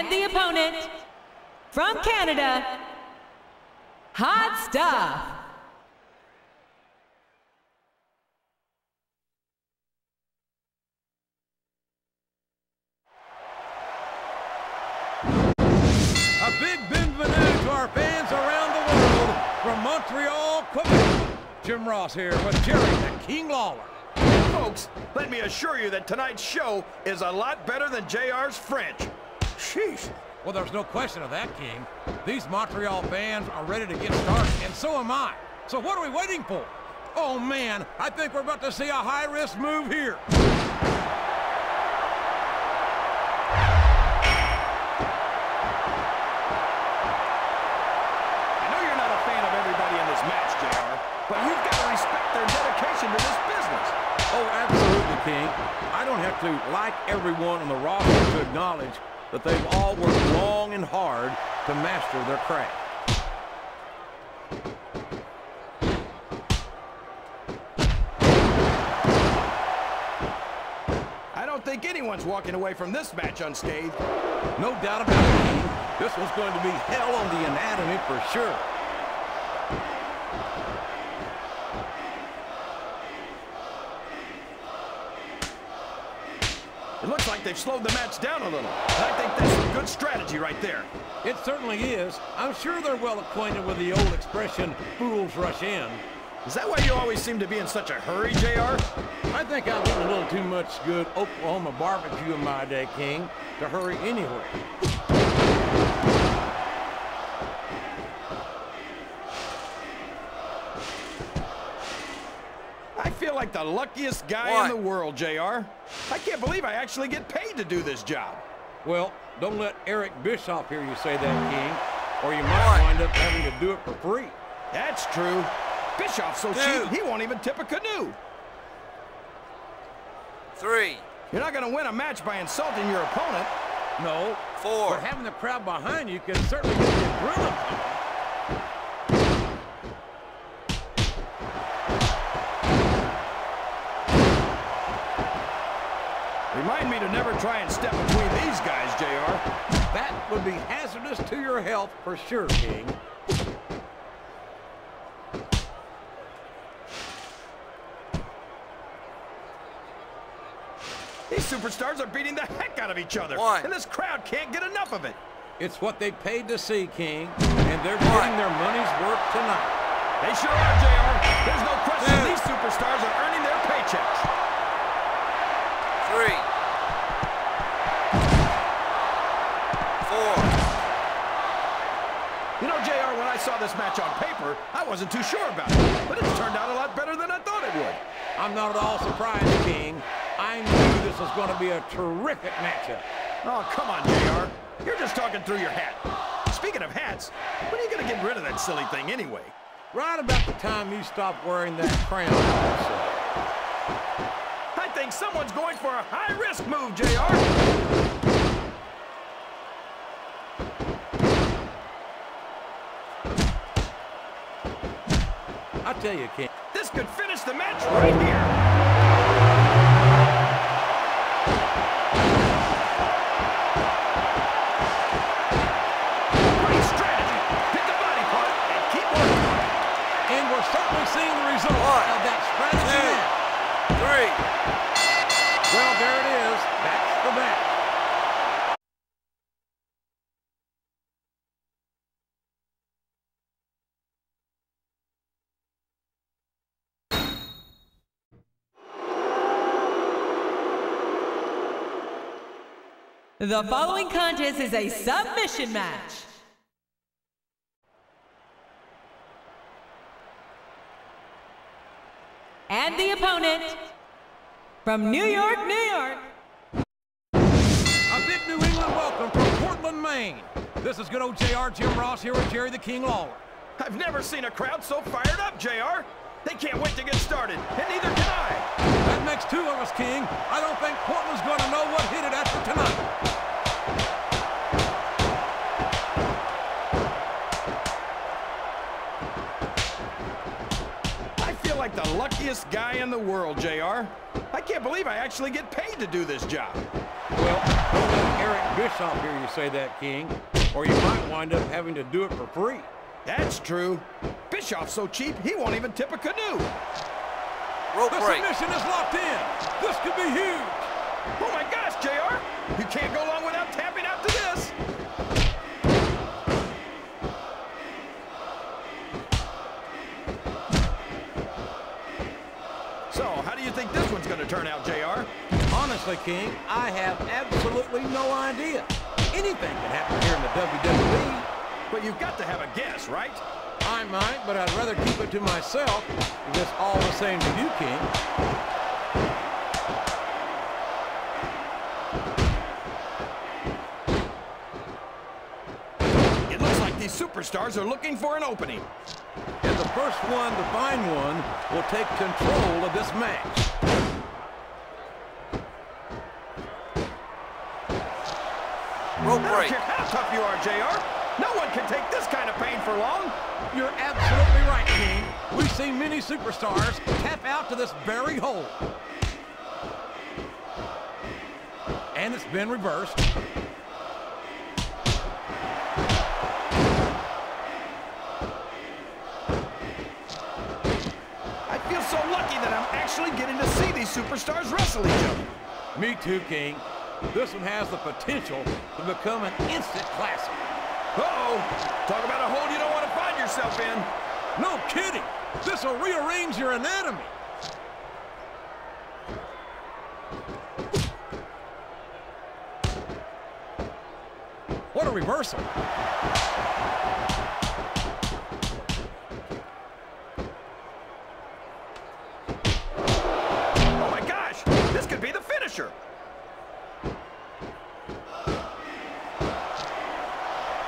And the opponent, from Canada, Hot Stuff. A big bienvenue to our fans around the world from Montreal, Quebec. Jim Ross here with Jerry the King Lawler. Folks, let me assure you that tonight's show is a lot better than JR's French. Sheesh. Well, there's no question of that, King. These Montreal fans are ready to get started, and so am I. So what are we waiting for? Oh, man, I think we're about to see a high-risk move here. But you've got to respect their dedication to this business. Oh, absolutely, King. I don't have to like everyone on the roster to acknowledge that they've all worked long and hard to master their craft. I don't think anyone's walking away from this match unscathed. No doubt about it, King. This one's going to be hell on the anatomy for sure. It looks like they've slowed the match down a little. And I think that's a good strategy right there. It certainly is. I'm sure they're well acquainted with the old expression, fools rush in. Is that why you always seem to be in such a hurry, JR? I think I've eaten a little too much good Oklahoma barbecue in my day, King, to hurry anywhere. I feel like the luckiest guy in the world, JR. I can't believe I actually get paid to do this job. Well, don't let Eric Bischoff hear you say that, King, or you might wind up having to do it for free. That's true. Bischoff's so cheap, he won't even tip a canoe. 3. You're not going to win a match by insulting your opponent. No. 4. But having the crowd behind you can certainly get the adrenaline pumping. Remind me to never try and step between these guys, JR. That would be hazardous to your health for sure, King. These superstars are beating the heck out of each other. And this crowd can't get enough of it. It's what they paid to see, King. And they're getting their money's worth tonight. They sure are, JR. There's no question these superstars are earning their paychecks. 3. 4. You know, JR, when I saw this match on paper, I wasn't too sure about it. But it's turned out a lot better than I thought it would. I'm not at all surprised, King. I knew this was going to be a terrific matchup. Oh, come on, JR. You're just talking through your hat. Speaking of hats, when are you going to get rid of that silly thing anyway? Right about the time you stop wearing that crown, also. I think someone's going for a high-risk move, JR. I tell you, King. This could finish the match right here. Great strategy. Pick a body part and keep working. And we're certainly seeing the result of that strategy now. 3. Well, there it is. That's the match. The following contest is a submission match. And the opponent, from New York, New York. A big New England welcome from Portland, Maine. This is good old JR, Jim Ross here with Jerry the King Lawler. I've never seen a crowd so fired up, JR. They can't wait to get started, and neither can I. That makes two of us, King. I don't think Portland's going to know what hit it after tonight. I feel like the luckiest guy in the world, JR. I can't believe I actually get paid to do this job. Well, don't let Eric Bischoff hear you say that, King, or you might wind up having to do it for free. That's true. Bischoff's so cheap, he won't even tip a canoe. Rope The break. submission is locked in. This could be huge. Oh my gosh, JR! You can't go long without tapping out to this. So, how do you think this one's going to turn out, JR? Honestly, King, I have absolutely no idea. Anything can happen here in the WWE. But you've got to have a guess, right? I might, but I'd rather keep it to myself if it's all the same to you, King. It looks like these superstars are looking for an opening. And the first one to find one will take control of this match. Rope I don't break. care how tough you are, JR. No one can take this kind of pain for long. You're absolutely right, King. We've seen many superstars tap out to this very hole. And it's been reversed. I feel so lucky that I'm actually getting to see these superstars wrestle each other. Me too, King. This one has the potential to become an instant classic. Uh-oh. Talk about a hole you don't want to find yourself in. No kidding. This will rearrange your anatomy. What a reversal. Oh my gosh, this could be the finisher.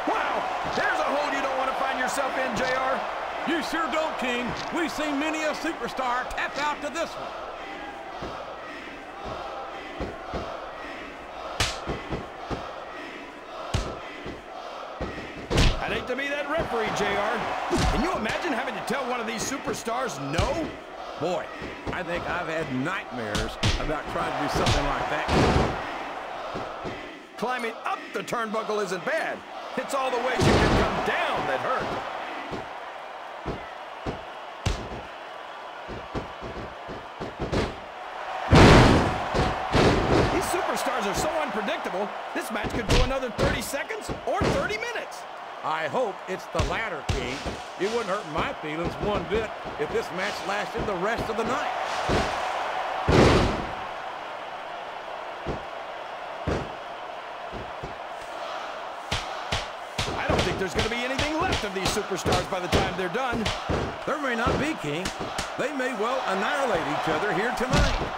Wow, there's a hole you don't want to find yourself in, JR. You sure don't, King. We've seen many a superstar tap out to this one. I'd hate to be that referee, JR. Can you imagine having to tell one of these superstars no? Boy, I think I've had nightmares about trying to do something like that. Climbing up the turnbuckle isn't bad. It's all the ways you can come down that hurt. These superstars are so unpredictable, this match could go another 30 seconds or 30 minutes. I hope it's the latter, King. It wouldn't hurt my feelings one bit if this match lasted the rest of the night. I don't think there's going to be anything left of these superstars by the time they're done. There may not be, King. They may well annihilate each other here tonight.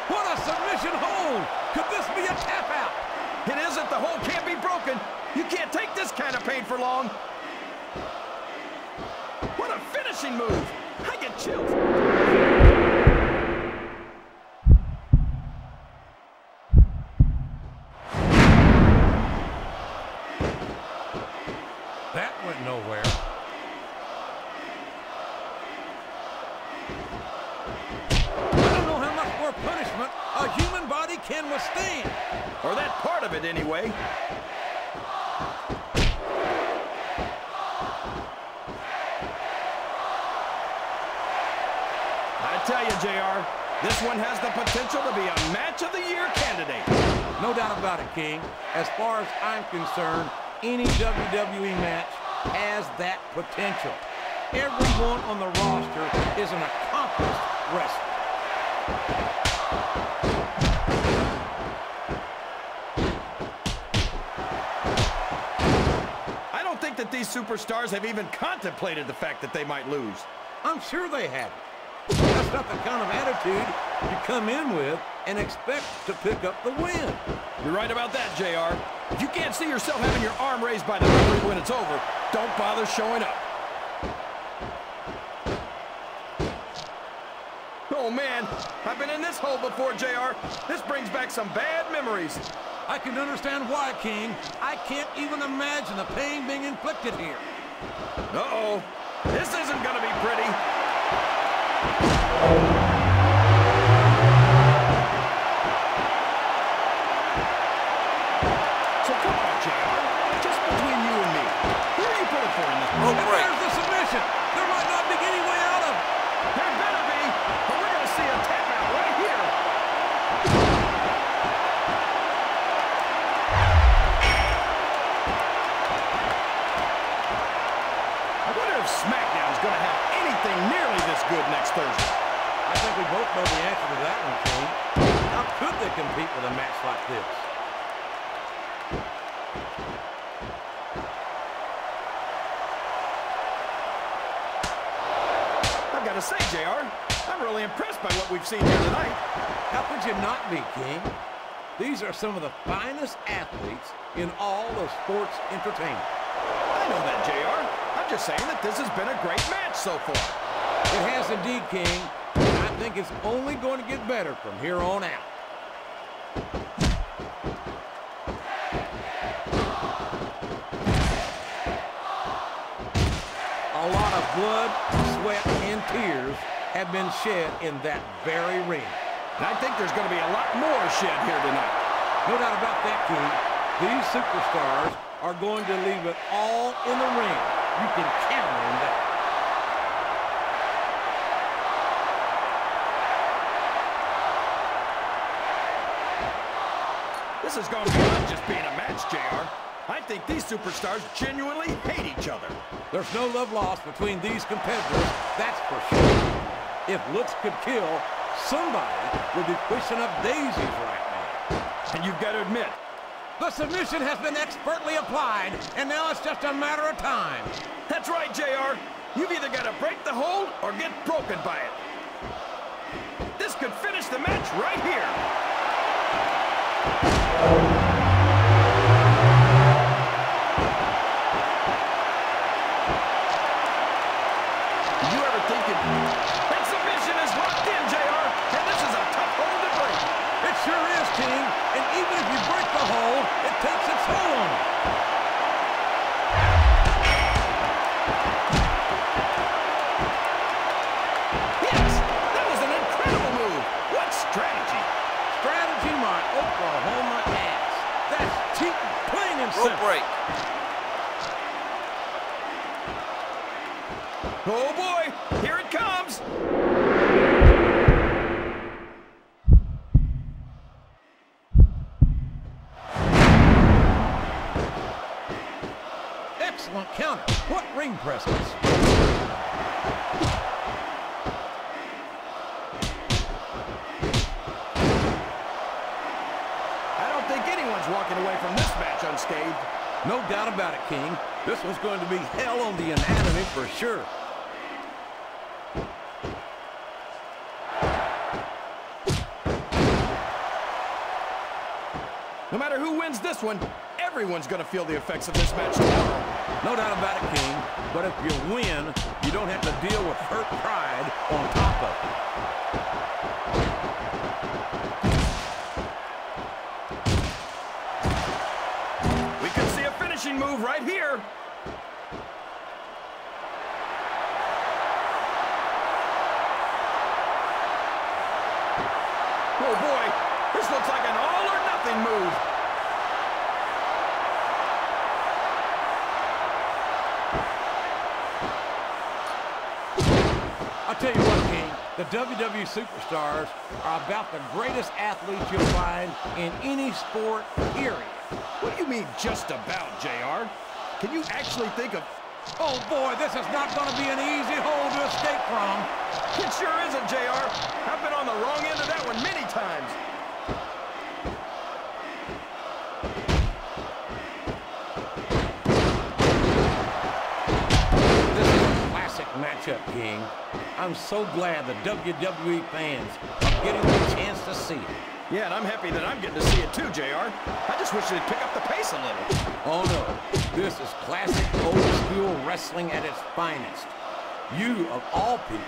What a submission hold! Could this be a tap out? It isn't. The hole can't be broken. You can't take this kind of pain for long. What a finishing move. I get chills. That went nowhere. I don't know how much more punishment a human body can withstand. Or that part of it, anyway. I tell you, JR, this one has the potential to be a Match of the Year candidate. No doubt about it, King. As far as I'm concerned, any WWE match has that potential. Everyone on the roster is an accomplished wrestler. I don't think that these superstars have even contemplated the fact that they might lose. I'm sure they haven't. That's not the kind of attitude you come in with and expect to pick up the win. You're right about that, JR. If you can't see yourself having your arm raised by the referee when it's over, don't bother showing up. Oh, man, I've been in this hole before, JR. This brings back some bad memories. I can understand why, King. I can't even imagine the pain being inflicted here. Uh-oh. This isn't going to be pretty. So come on, JR. Just between you and me. Who are you pulling for in this Oh, there's the submission. There might not be any way out of it. There better be, but we're going to see a tap out right here. I wonder if SmackDown's going to have anything nearly this good next Thursday. I think we both know the answer to that one, King. How could they compete with a match like this? I've got to say, JR, I'm really impressed by what we've seen here tonight. How could you not be, King? These are some of the finest athletes in all of sports entertainment. I know that, JR. I'm just saying that this has been a great match so far. It has indeed, King. And I think it's only going to get better from here on out. A lot of blood, sweat, and tears have been shed in that very ring. And I think there's going to be a lot more shed here tonight. No doubt about that, King. These superstars are going to leave it all in the ring. You can count on that. This is going beyond just being a match, JR. I think these superstars genuinely hate each other. There's no love lost between these competitors, that's for sure. If looks could kill, somebody would be pushing up daisies right now. And you've got to admit, the submission has been expertly applied, and now it's just a matter of time. that's right, JR. You've either got to break the hold or get broken by it. This could finish the match right here. Did you ever think that submission is locked in, JR? And this is a tough hold to break. It sure is, King, and even if you break the hold, it takes its toll on you. Yes, that was an incredible move. What strategy? Strategy, my Oklahoma ass. That's cheating, plain and simple. break. Oh boy, here it comes. Excellent counter. What ring presence. I don't think anyone's walking away from this match unscathed. No doubt about it, King. This one's going to be hell on the anatomy for sure. No matter who wins this one, everyone's going to feel the effects of this match tomorrow. No doubt about it, King. But if you win, you don't have to deal with hurt pride on top of it. We could see a finishing move right here. Oh boy, this looks like an all-or-nothing move. I'll tell you what, King, the WWE superstars are about the greatest athletes you'll find in any sport, period. What do you mean, just about, JR? Can you actually think of... Oh, boy, this is not going to be an easy hole to escape from. It sure isn't, JR. I've been on the wrong end of that one many times. This is a classic matchup, King. I'm so glad the WWE fans are getting the chance to see it. Yeah, and I'm happy that I'm getting to see it too, JR. I just wish they'd pick up the pace a little. Oh, no. This is classic old-school wrestling at its finest. You, of all people,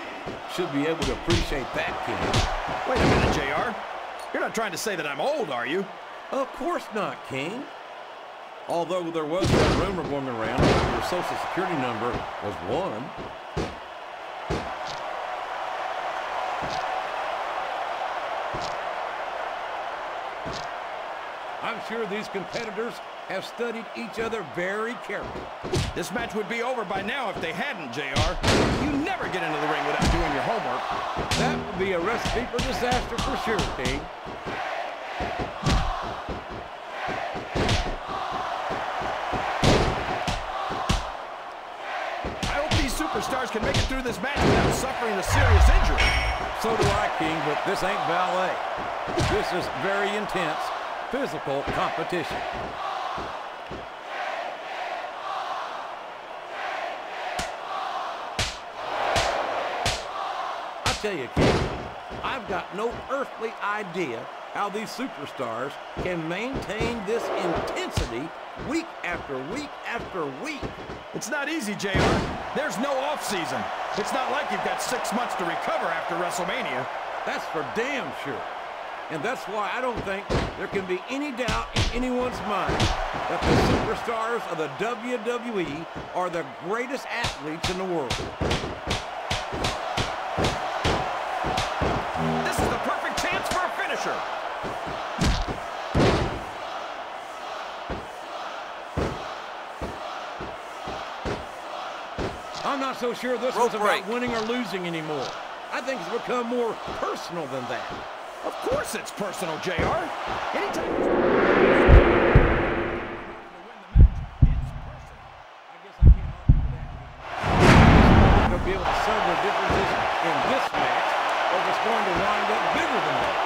should be able to appreciate that, King. Wait a minute, JR. You're not trying to say that I'm old, are you? Of course not, King. Although there was that rumor going around that your Social Security number was 1. sure these competitors have studied each other very carefully. This match would be over by now if they hadn't, JR. You never get into the ring without doing your homework. That would be a recipe for disaster for sure, King. I hope these superstars can make it through this match without suffering a serious injury. So do I, King, but this ain't ballet. This is very intense, physical competition. I tell you, King, I've got no earthly idea how these superstars can maintain this intensity week after week after week. It's not easy, JR. There's no off-season. It's not like you've got 6 months to recover after WrestleMania. That's for damn sure. And that's why I don't think there can be any doubt in anyone's mind that the superstars of the WWE are the greatest athletes in the world. This is the perfect chance for a finisher. I'm not so sure this Rope is about break. winning or losing anymore. I think it's become more personal than that. Of course it's personal, JR. Anytime. They'll be able to settle the differences in this match, or if it's going to wind up bigger than that.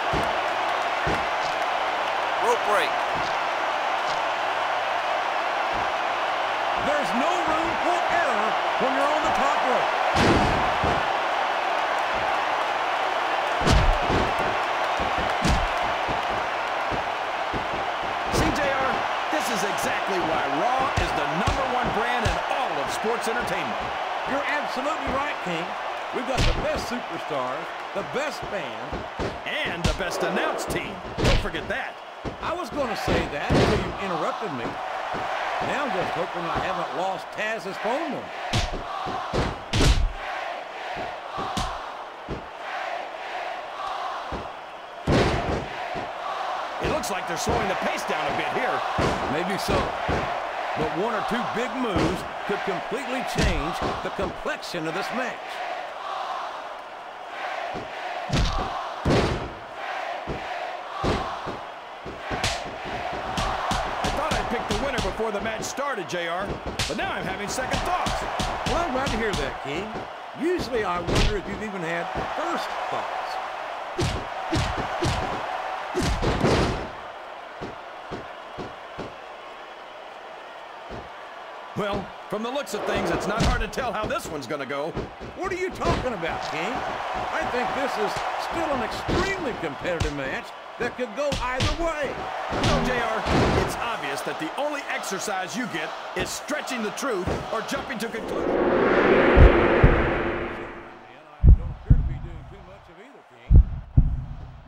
Rope break. There's no room for error when you're on the top rope. See, JR, this is exactly why Raw is the #1 brand in all of sports entertainment. You're absolutely right, King. We've got the best superstars, the best band. And the best announced team. Don't forget that. I was going to say that until you interrupted me. Now I'm just hoping I haven't lost Taz's phone number. It looks like they're slowing the pace down a bit here. Maybe so. But one or two big moves could completely change the complexion of this match. Before the match started, JR, but now I'm having second thoughts. Well, I'm glad to hear that, King. Usually I wonder if you've even had first thoughts. Well, from the looks of things, it's not hard to tell how this one's gonna go. What are you talking about, King? I think this is still an extremely competitive match that could go either way. No, JR, it's obvious that the only exercise you get is stretching the truth or jumping to conclusions. I don't appear to be doing too much of either, King.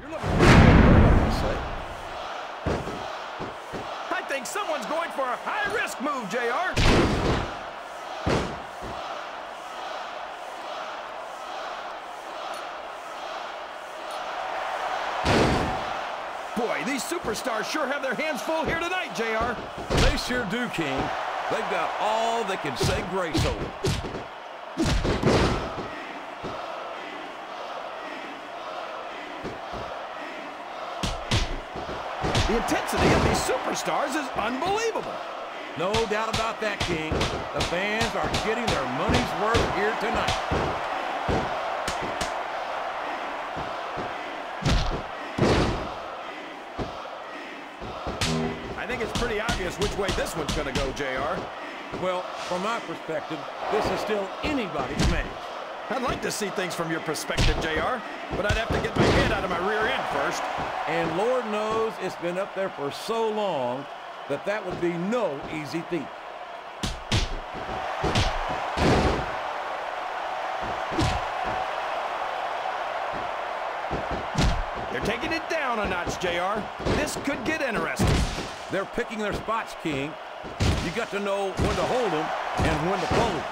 You're looking pretty good, I must say. I think someone's going for a high-risk move, JR. Boy, these superstars sure have their hands full here tonight, JR. They sure do, King. They've got all they can say grace over. The intensity of these superstars is unbelievable. No doubt about that, King. The fans are getting their money's worth here tonight. I think it's pretty obvious which way this one's going to go, JR. Well, from my perspective, this is still anybody's match. I'd like to see things from your perspective, JR, but I'd have to get my head out of my rear end first. And Lord knows it's been up there for so long that that would be no easy feat. They're taking it down a notch, JR. This could get interesting. They're picking their spots, King. You got to know when to hold them and when to fold them.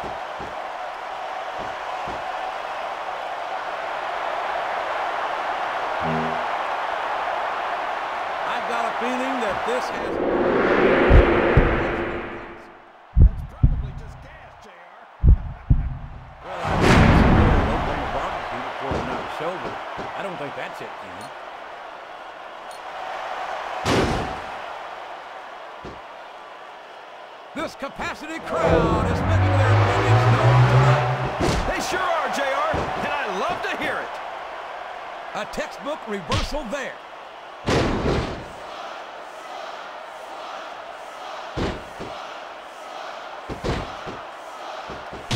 I've got a feeling that But this has... That's probably just gas, JR. Well, I think it's a little Oklahoma barbecue before the night shoulder. I don't think that's it, Ken. This capacity crowd is making their opinions known tonight. They sure are, JR, and I love to hear it. A textbook reversal there.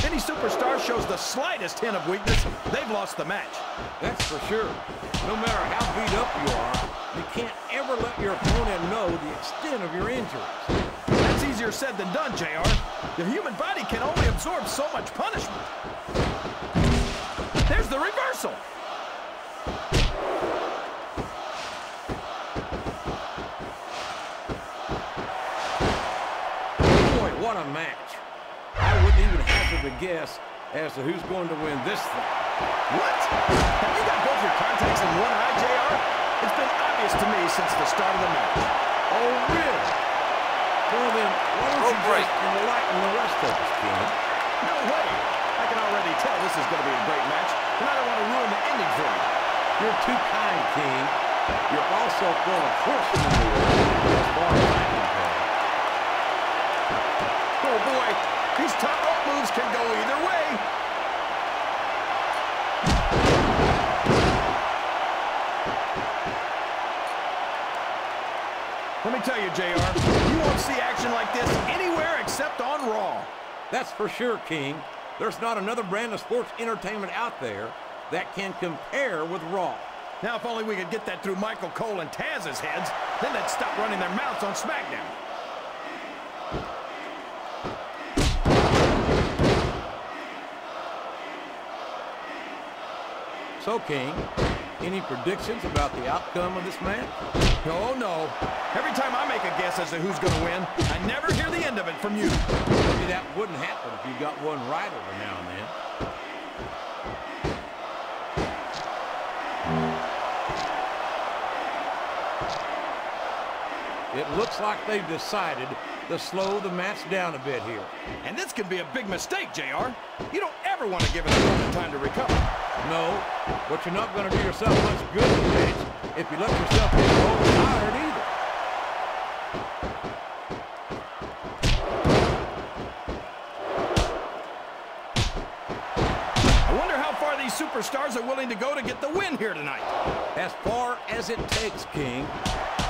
Any superstar shows the slightest hint of weakness, they've lost the match. That's for sure. No matter how beat up you are, you can't ever let your opponent know the extent of your injuries. That's easier said than done, JR. The human body can only absorb so much punishment. There's the reversal. Boy, what a match. I wouldn't even hazard a guess as to who's going to win this thing. What? Have you got both your contacts in one eye, JR? It's been obvious to me since the start of the match. Oh, really? Well, then, why don't you just enlighten the rest of us, Ken? No way. I can already tell this is going to be a great match, and I don't want to ruin the ending for you. You're too kind, King. You're also throwing caution in the way as far as I can tell. Oh, boy. These top rope moves can go either way. Let me tell you, JR, you won't see action like this anywhere except on Raw. That's for sure, King. There's not another brand of sports entertainment out there that can compare with Raw. Now, if only we could get that through Michael Cole and Taz's heads, then they'd stop running their mouths on SmackDown. So, King, any predictions about the outcome of this match? Oh, no. Every time I make a guess as to who's going to win, I never hear the end of it from you. Maybe that wouldn't happen if you got one right every now and then. It looks like they've decided to slow the match down a bit here. And this could be a big mistake, JR. You don't ever want to give an opponent time to recover. No, but you're not going to do yourself much good in the match if you let yourself get overtired either. I wonder how far these superstars are willing to go to get the win here tonight. As far as it takes, King.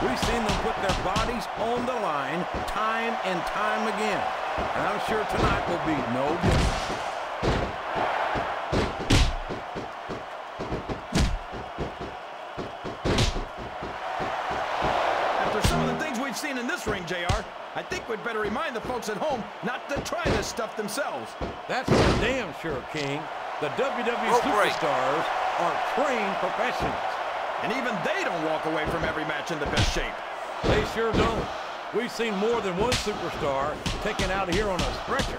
We've seen them put their bodies on the line time and time again. And I'm sure tonight will be no different. After some of the things we've seen in this ring, JR, I think we'd better remind the folks at home not to try this stuff themselves. That's for damn sure, King. The WWE superstars are trained professionals. And even they don't walk away from every match in the best shape. They sure don't. We've seen more than one superstar taken out of here on a stretcher.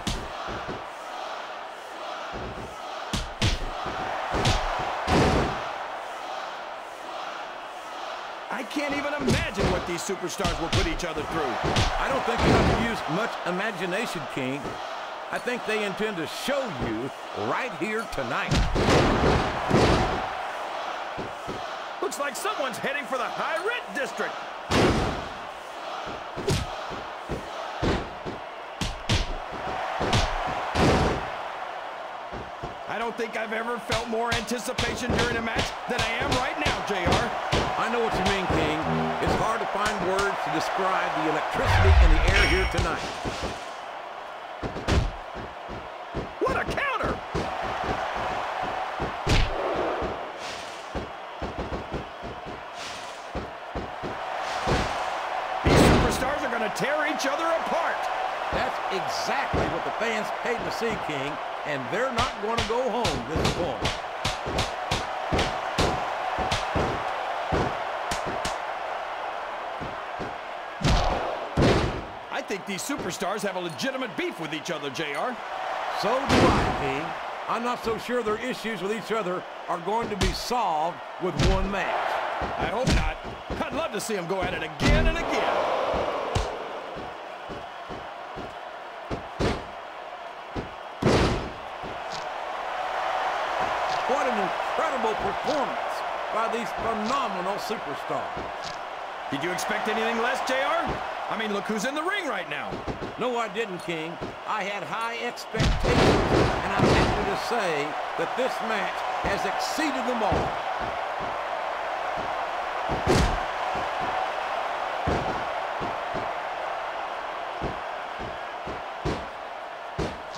I can't even imagine what these superstars will put each other through. I don't think you have to use much imagination, King. I think they intend to show you right here tonight. Looks like someone's heading for the high-rent district. I don't think I've ever felt more anticipation during a match than I am right now, JR. I know what you mean, King. It's hard to find words to describe the electricity in the air here tonight. What a counter! These superstars are going to tear each other apart. That's exactly what the fans paid to see, King, and they're not going to go home disappointed. I think these superstars have a legitimate beef with each other, JR. So do I, King. I'm not so sure their issues with each other are going to be solved with one match. I hope not. I'd love to see them go at it again and again. performance by these phenomenal superstars. Did you expect anything less, JR? I mean, look who's in the ring right now. No, I didn't, King. I had high expectations, and I'm happy to say that this match has exceeded them all.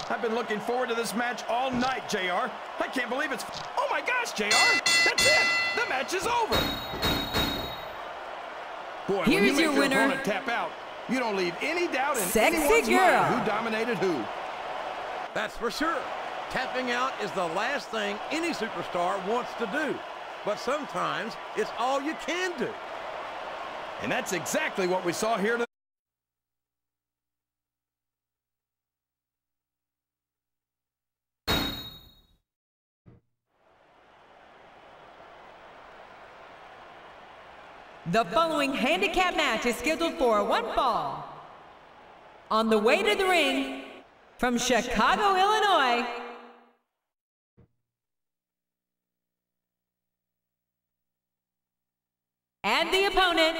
I've been looking forward to this match all night, JR. I can't believe it's... Oh my gosh, JR! That's it! The match is over! Boy, when you make your opponent tap out, you don't leave any doubt in anyone's mind who dominated who. That's for sure. Tapping out is the last thing any superstar wants to do. But sometimes it's all you can do. And that's exactly what we saw here today. The following handicap match is scheduled for one fall. On the way to the ring, from Chicago, Illinois, and the opponent,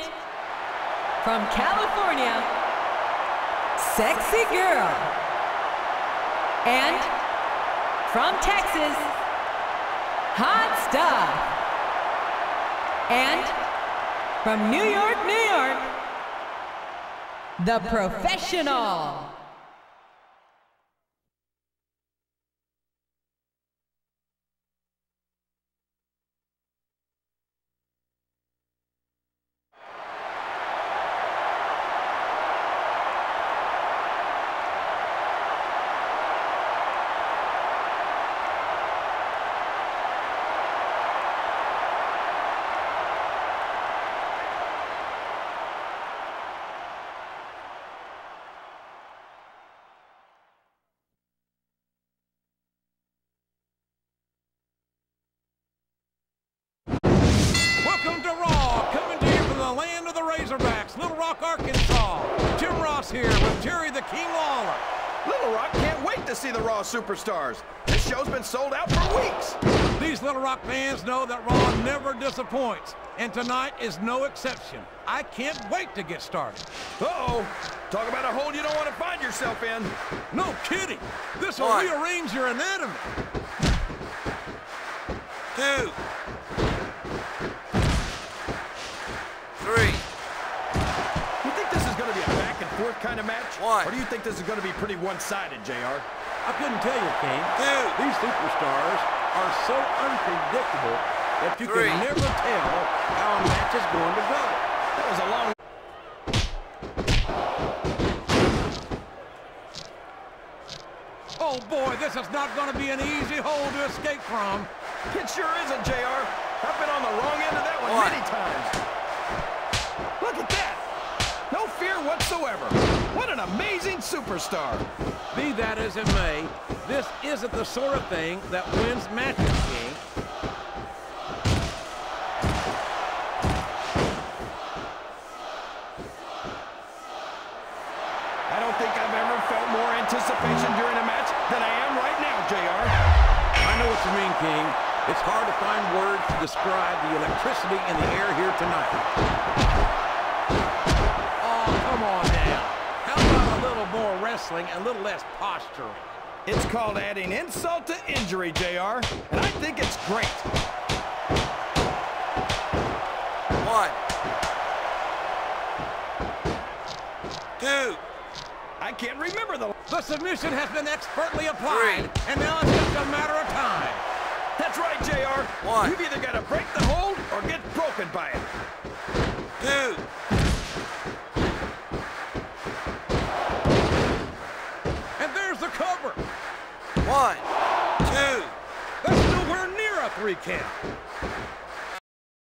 from California, Sexy Girl, and from Texas, Hot Stuff, and from New York, New York, The Professional. Razorbacks, Little Rock, Arkansas. Jim Ross here with Jerry the King Lawler. Little Rock can't wait to see the Raw Superstars. This show's been sold out for weeks. These Little Rock fans know that Raw never disappoints, and tonight is no exception. I can't wait to get started. Uh-oh. Talk about a hole you don't want to find yourself in. No kidding. This will rearrange your anatomy. 2, 3. You think this is going to be a back-and-forth kind of match? 1. Or do you think this is going to be pretty one-sided, JR? I couldn't tell you, King. 2. These superstars are so unpredictable that you 3. can never tell how a match is going to go. That was a long... Oh, boy, this is not going to be an easy hole to escape from. It sure isn't, JR. I've been on the wrong end of that one many times. Look at that. No fear whatsoever. What an amazing superstar. Be that as it may, this isn't the sort of thing that wins matches, King. I don't think I've ever felt more anticipation during a match than I am right now, JR. I know what you mean, King. It's hard to find words to describe the electricity in the air here tonight. Oh, come on now. How about a little more wrestling and a little less posturing? It's called adding insult to injury, JR, and I think it's great. 1, 2. I can't remember the... The submission has been expertly applied, and now it's just a matter of time. That's right, JR. 1. You've either got to break the hold or get broken by it. 2. And there's the cover. 1, 2. That's nowhere near a 3 count.